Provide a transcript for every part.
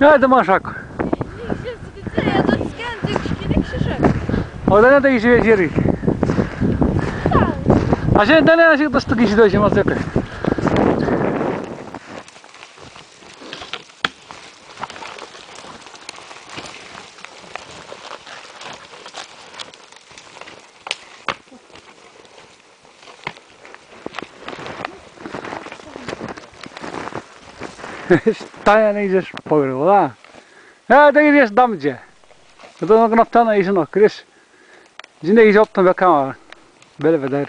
Hadi maşak. Orada ne de işi verecek? Aşağı tane aşağı dostluk işi de işimiz yok. Tanya ne iyice poğru la. Ha da gidiyoruz damcı. Kadın knaptan ayışın o Chris. Jinde iyice optan bakama. Böyle bedel.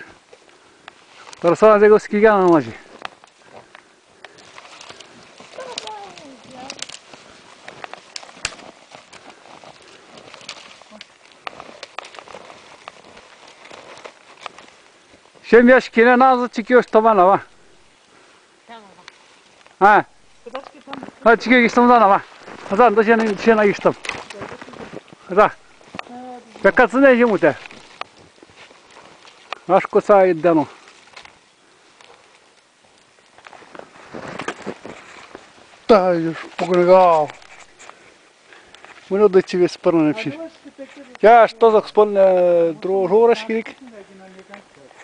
Sonra da goskiga amacı. Şimdi yaş kine nazı çıkıyoruz taban ama. Ha. Ha çıkıyor geçtim zaman ama. Hazır da dışına geçtim. Hazır. Bekatsın ne yiyeyim ute. Aşk olsa iddiam o. Daha już pogrywał. Mino do ciebie sporo nie przyjdzie. Ja to za wspólne trochę szkirik.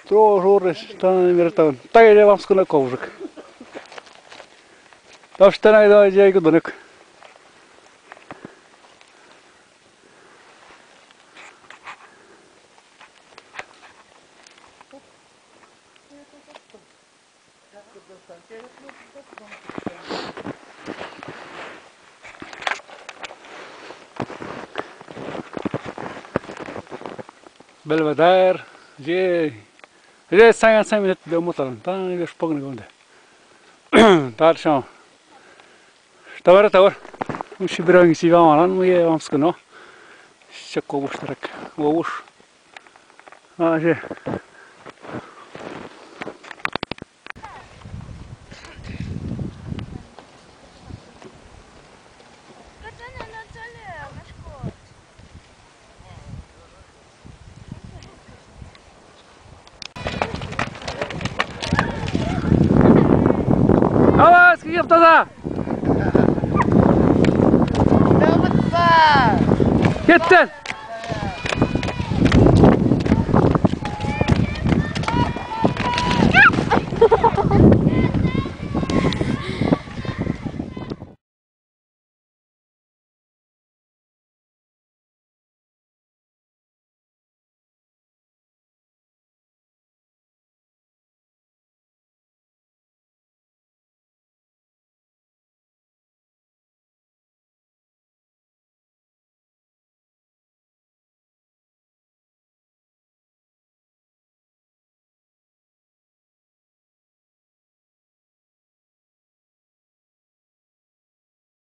Trochę tam wiertam. Tak ile wam skoro kołżek. To wtedy dojdzie jego donek. Belvedere, gdzie sami net do motorem, tam już pogrywał. Tarczą. Tawar. Musi bronić się wam, ale mówię wam skono. Czekał już tak, już. A że. Awas, kiyap tada. Gittin.